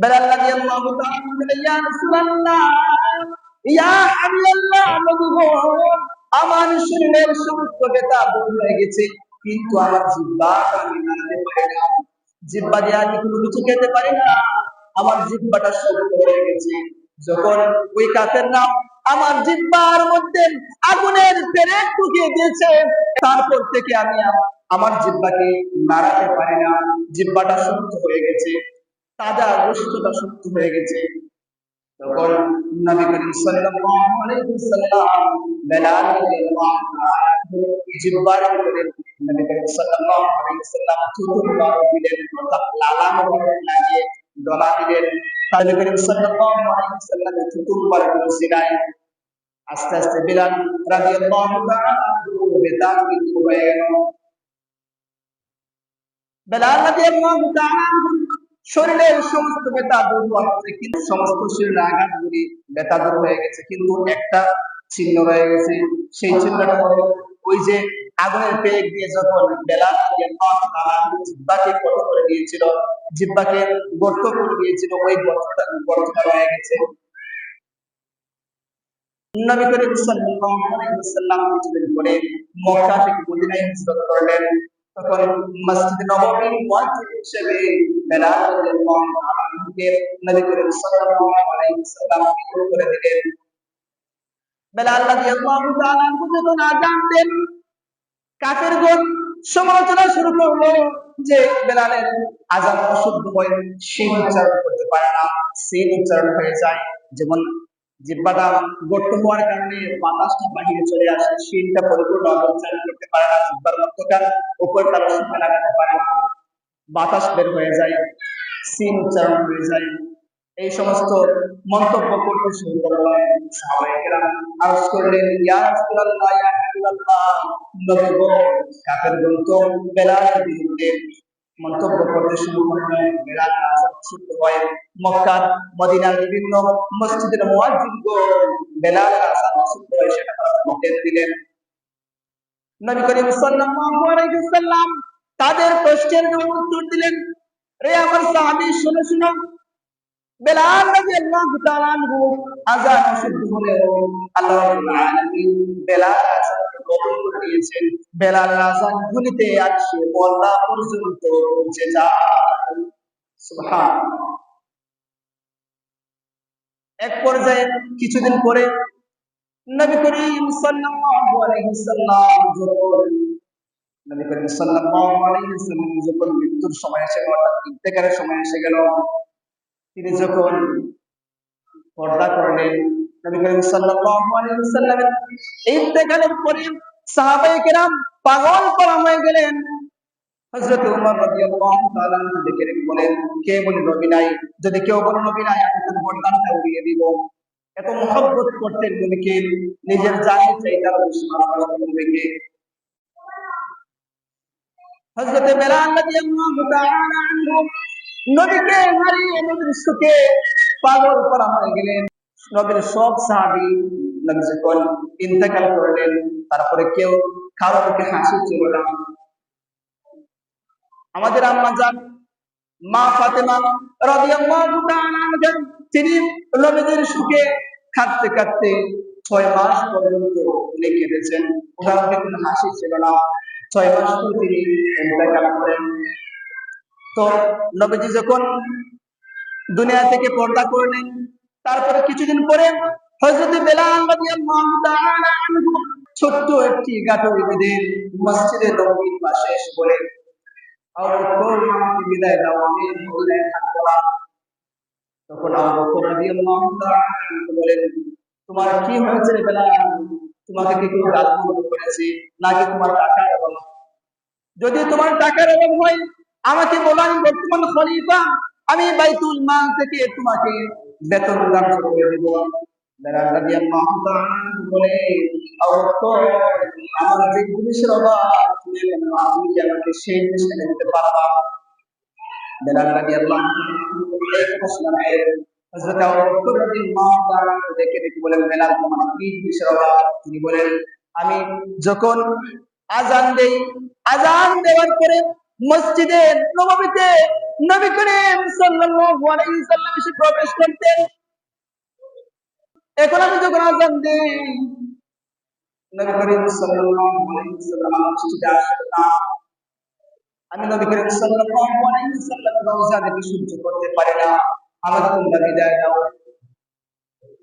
বেলাল রাদিয়াল্লাহু তাআলা বলেন, ইয়া রাসূলুল্লাহ, ইয়া হাবিবাল্লাহ, নবী গো, আমার শরীরের সমস্ত ব্যথা দূর হয়ে গেছে, কিন্তু আমার জিহ্বাটা আমি নাড়াতে পারি না। জিহ্বা দিয়ে আমি কোনো কিছু খেতে পারি না, আমার জিহ্বাটা শক্ত হয়ে গেছে। যখন ওই কাফেররা আমার জিহ্বার মধ্যে আগুনের পেরেক ঢুকিয়ে দিয়েছে, তারপর থেকে আমি আমার জিহ্বাকে নাড়াতে পারি না, জিহ্বাটা শক্ত হয়ে গেছে, তাজা গোশতটা শক্ত হয়ে গেছে। তখন নবী করিম সাল্লাল্লাহু আলাইহি ওয়াসাল্লাম বেলাল রাদিয়াল্লাহু তাআলা জিহ্বার ভিতরে নবী করিম সাল্লাল্লাহু আলাইহি ওয়াসাল্লাম চতুর্বার দিলেন, অর্থাৎ লালান লাগিয়ে গলা দিলেন। নবী করিম সাল্লাল্লাহু আলাইহি ওয়াসাল্লাম চতুর্বার করেছিলেন। আস্তে আস্তে বেলাল রাদিয়াল্লাহু তাআলা বেতাল কিন্তু হয়ে গেল। বেলাল রাদিয়াল্লাহু তাআলা শরীরের সমস্ত ব্যথা দূর হচ্ছে, কিন্তু সমস্ত শরীরের আঘাতগুলি ব্যথা দূর হয়ে গেছে, কিন্তু একটা চিহ্ন রয়ে গেছে। সেই চিহ্নটা হলো ওই যে আগুনের পেক দিয়ে যখন বেলাল রাদিয়াল্লাহু তাআলা জিহ্বাকে কত করে দিয়েছিল, জিহ্বাকে গর্ত করে দিয়েছিল, ওই গর্তটা রয়ে গেছে। নবী করিম সাল্লাল্লাহু আলাইহি ওয়াসাল্লাম কিছুদিন পরে মক্কা থেকে মদিনায় হিজরত করলেন। তখন মসজিদ নববীর মুয়াজ্জিন হিসেবে বেলাল রাদিয়াল্লাহু তাআলা কে নবী করিম সাল্লাল্লাহু আলাইহি ওয়াসাল্লাম নিয়োগ করে দিলেন। বেলাল রাদিয়াল্লাহু তাআলা যখন আযান দেন, কাফেরগণ সমালোচনা শুরু করলো যে বেলালের আযান অশুদ্ধ হয়, শিন উচ্চারণ করতে পারে না, সিন উচ্চারণ হয়ে যায়। যেমন জিহ্বাটা গর্ত হওয়ার কারণে বাতাসটা বাহিরে চলে আসে, শিনটা পরিপূর্ণ উচ্চারণ করতে পারে না, জিহ্বার মধ্যকার উপর তার সুখে লাগাতে পারে না, বাতাস বের হয়ে যায়, সিন উচ্চারণ হয়ে যায়। এই সমস্ত মন্তব্য করতে শুরু করলেন। সাহাবায়ে কেরাম আরজ করলেন, ইয়া রাসূলুল্লাহ, ইয়া হাবিবাল্লাহ, নবী গো, কাফেরগণ তো বেলালের বিরুদ্ধে মন্তব্য করতে শুরু করলেন। বেলাল আযান শুনতে হয়, মক্কার মদিনার বিভিন্ন মসজিদের মুয়াজ্জিনগণ বেলালের আযান শুনতে হয়, সেটা তারা নির্দেশ দিলেন। নবী করিম সাল্লাল্লাহু আলাইহি ওয়াসাল্লাম তাদের প্রশ্নের উত্তর দিলেন, রে আমার সাহাবী, শুনো শুনো, বেলাল রাদিয়াল্লাহু তাআলা আনহু আযান অশুদ্ধ হলেও আল্লাহ রাব্বুল আলামিন বেলাল আযানকে কবুল করে নিয়েছেন। বেলাল আযান ধ্বনিতে আরশে আল্লাহ পর্যন্ত পৌঁছে যায়। সুবহানাল্লাহ। এক পর্যায়ে কিছুদিন পরে নবী করিম সাল্লাল্লাহু আলাইহি ওয়াসাল্লাম যখন মৃত্যুর সময় এসে গেল, অর্থাৎ ইন্তেকালের সময় এসে গেল, তিনি যখন পর্দা করলেন, নবী করিম সাল্লাল্লাহু আলাইহি ওয়াসাল্লামের ইন্তেকালের পরে সাহাবায়ে কেরাম পাগল করা হয়ে গেলেন। হযরত ওমর রাদিয়াল্লাহু তাআলা ডেকে ডেকে বলেন, কে বলে নবী নাই? যদি কেউ বলে নবী নাই, আমি তার গর্দানটা উড়িয়ে দিব। এত মহব্বত করতেন নবীকে, নিজের জানের চাইতে আরো বেশি ভালোবাসতেন নবীকে। হযরত বেলাল রাদিয়াল্লাহু তাআলা আনহু নবীকে হারিয়ে নবীর সুখে পাগল করা হয়ে গেলেন। নবীর সব সাহাবী নবী যখন ইন্তেকাল করলেন, তারপরে কেউ কারো মুখে হাসি ছিল না। আমাদের আম্মা জান মা ফাতেমা রাদিয়াল্লাহু তাআলা আনহা, তিনি নবীর সুখে কাঁদতে কাঁদতে 6 মাস পর্যন্ত উনি কেঁদেছেন, ওনার মুখে কোনো হাসি ছিল না। 6 মাস পর তিনি ইন্তেকাল করেন। তো নবীজি যখন দুনিয়া থেকে পর্দা করলেন, তারপরে কিছুদিন পরে হযরত বেলাল রাদিয়াল্লাহু তাআলা আনহু ছোট্ট একটি গাটুরি বেঁধে মসজিদে নববীর পাশে এসে বলেন, আবু বকর, আমাকে বিদায় দাও, আমি মদিনায় থাকবো না। তখন আবু বকর রাদিয়াল্লাহু তাআলা আনহু বলেন, তোমার কি হয়েছে রে বেলাল? তোমাকে কি কেউ গালমন্দ করেছে, নাকি তোমার টাকার অভাব? যদি তোমার টাকার অভাব হয়, আমাকে বলো, আমি বর্তমান খলিফা, আমি বাইতুল মাল থেকে তোমাকে বেতন দান করে দেব। বেলাল রাদিয়াল্লাহু তাআলা বলে, আবু বকর, আমার যে জিনিসের অভাব, তুমি কি আমাকে সেই জিনিস এনে দিতে পারবা? বেলাল রাদিয়াল্লাহু তাআলা এই কথা শুনে হযরত আবু বকর রাদিয়াল্লাহু তাআলা ডেকে ডেকে বলেন, বেলাল, তোমার কি জিনিসের অভাব? তিনি বলেন, আমি যখন আযান দেই, আযান দেওয়ার পরে মসজিদে নববীতে নবী করিম সাল্লাল্লাহু আলাইহি ওয়াসাল্লাম এসে প্রবেশ করতেন। এখন আমি যখন আযান দিই, নবী করিম সাল্লাল্লাহু আলাইহি ওয়াসাল্লাম মসজিদে আসেন না। আমি নবী করিম সাল্লাল্লাহু আলাইহি ওয়াসাল্লামের রওজা দেখে সহ্য করতে পারি না। আমাকে তোমরা বিদায় দাও।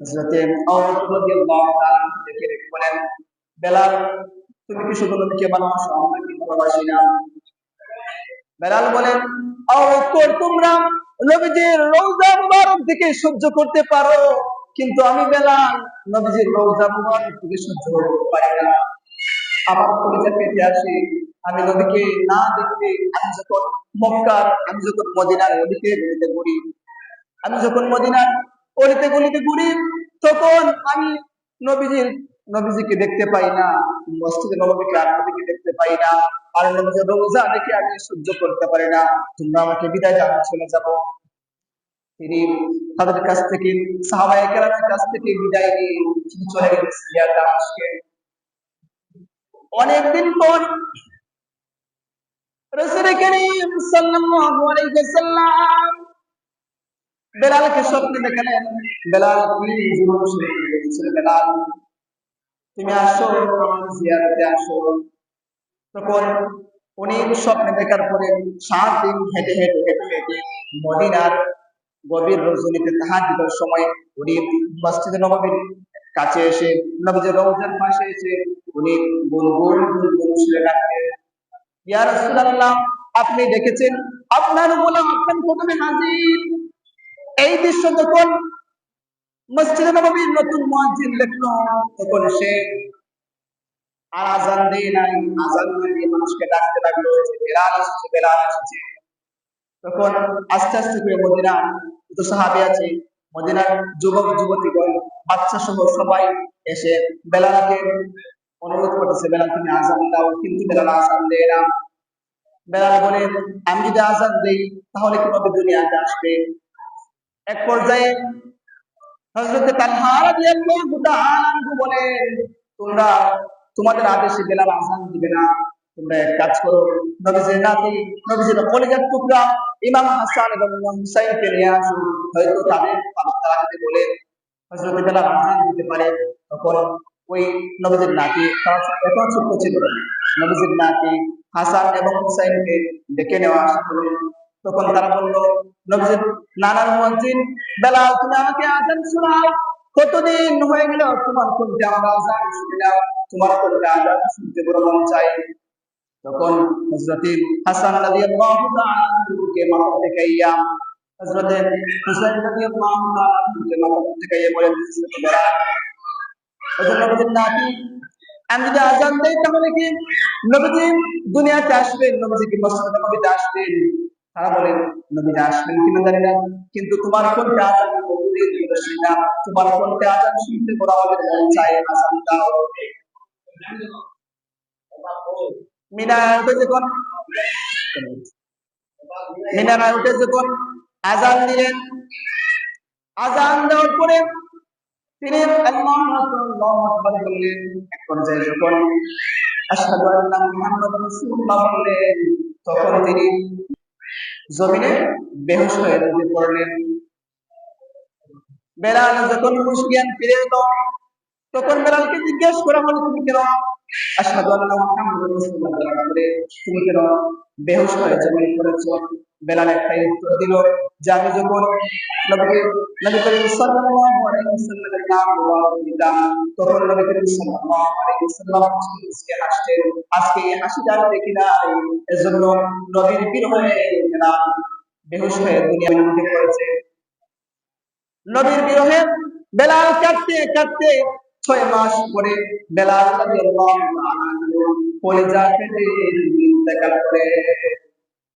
হযরতে আবু বকর রাদিয়াল্লাহু তাআলা দেখে রেখে বলেন, বেলাল, তুমি কি শুধু নবীকে ভালোবাসো, আমরা কি ভালোবাসি না? বেলাল বলেন, আবু বকর, তোমরা নবীজির রওজা মুবারক থেকে সহ্য করতে পারো, কিন্তু আমি বেলাল নবীজির রওজা মুবারক থেকে সহ্য করতে পারি না। আমার কলিজা কেটে আসে। আমি নবীকে না দেখলে, আমি যখন মদিনার অলিতে গলিতে ঘুরি, তখন আমি নবীজিকে দেখতে পাই না, মসজিদে নববীকে আর নবীকে দেখতে পাই না, আর নবীজির রওজা দেখে আমি সহ্য করতে পারি না। তোমরা আমাকে বিদায় জানাও, চলে যাবো। তিনি তাদের কাছ থেকে, সাহাবায়ে কেরামের কাছ থেকে বিদায় নিয়ে তিনি চলে গেলেন সিরিয়ার দামেস্কে। অনেকদিন পর রাসূল করিম সাল্লাল্লাহু আলাইহি ওয়াসাল্লাম বেলালকে স্বপ্নে দেখালেন। বেলাল, তুমি জীবন শুরু করে দিয়েছিলে, বেলাল তুমি আসো, আমার জিয়ারতে আসো। তখন উনি স্বপ্নে দেখার পরে 7 দিন হেঁটে হেঁটে হেঁটে হেঁটে মদিনার গভীর রজনীতে তাহাজ্জুদের সময় উনি মসজিদে নববীর কাছে এসে, নবীজির রওজার পাশে এসে উনি গুনগুন গুনগুন সুরে ডাকলেন, ইয়া রাসূলুল্লাহ, আপনি দেখেছেন আপনার গোলাম আপনার প্রথমে হাজির। এই দৃশ্য যখন মসজিদে নববীর নতুন মুয়াজ্জিন দেখলো, তখন সে আর আযান দেয় নাই, আযান না দিয়ে মানুষকে ডাকতে লাগলো যে বেলাল এসেছে, বেলাল এসেছে। তখন আস্তে আস্তে করে মদিনার যত সাহাবী আছে, মদিনার যুবক যুবতীগণ, বাচ্চা সহ সবাই এসে বেলালকে অনুরোধ করতেছে, বেলাল তুমি আযান দাও, কিন্তু বেলাল আযান দেয় না। বেলাল বলে, আমি যদি আযান দেই তাহলে কিভাবে দুনিয়াতে আসবে? এক পর্যায়ে হযরত তালহা রাদিয়াল্লাহু তাআলা বলেন, তোমরা তোমাদের আদেশে বেলাল আযান দিবে না, তোমরা এক কাজ করো, নবীজির নাতি, নবীজির কলিজার টুকরা ইমাম হাসান এবং ইমাম হুসাইনকে নিয়ে আসো, হয়তো তাদের তারাকে বলে হযরত বেলাল আযান দিতে পারে। তখন ওই নবীজির নাতি, তারা এখন ছোট্ট ছিল, নবীজির নাতি হাসান এবং হুসাইনকে ডেকে নেওয়া হলো। তখন তারা বলল, নবীজির নানার মুয়াজ্জিন বেলাল, তুমি আমাকে আযান শোনাও। কতদিন হয়ে গেল তোমার কণ্ঠে আমরা আযান শুনি না, তোমার কণ্ঠে আযান শুনতে বড় মন চাই। তখন হযরত হাসান রাদিয়াল্লাহু তাআলা কে মাথা থেকে হযরত হুসাইন রাদিয়াল্লাহু তাআলা কে মাথা থেকে বলেন, বেলাল, হযরত নবীজির নাতি, আমি যদি আযান দেই তাহলে কি নবীজি দুনিয়াতে আসবেন, নবীজি কি মসজিদে নববীতে আসবেন? তারা বলেন, নবীজি আসবেন কিনা জানি না, কিন্তু তোমার কণ্ঠে আযান কতদিন ধরে শুনি না, তোমার কণ্ঠে আযান শুনতে বড় আমাদের মন চায়, আযান দাও। মিনারায় উঠে যখন আযান দিলেন, আযান দেওয়ার পরে তিনি আল্লাহু আকবার বললেন। এক পর্যায়ে যখন আশহাদু আন্না মুহাম্মাদুর রাসূলুল্লাহ বললেন, তখন তিনি জমিনে বেহুশ হয়ে পড়লেন। বেলাল যখন হুঁশ জ্ঞান ফিরে এলো, তখন বেলালকে জিজ্ঞেস করা হলো, তুমি কেন আশহাদু আন্না মুহাম্মাদুর রাসূলুল্লাহ বলার পরে তুমি কেন বেহুশ হয়ে জমিনে পড়েছো? বেলাল একটাই উত্তর দিল যে, আমি যখন নবী করিম সাল্লাল্লাহু আলাইহি ওয়াসাল্লামের নাম মুবারক নিতাম, তখন নবী করিম সাল্লাল্লাহু আলাইহি ওয়াসাল্লাম মুস্কি হাসতেন। আজকে এই হাসিটা আমি দেখি নাই, এজন্য নবীর বিরহে বেলাল বেহুশ হয়ে দুনিয়ার মধ্যে পড়েছে। নবীর বিরহে বেলাল কাঁদতে কাঁদতে 6 মাস পরে বেলাল রাদিয়াল্লাহু তাআলা কলিজা ফেটে ইন্তেকাল করে।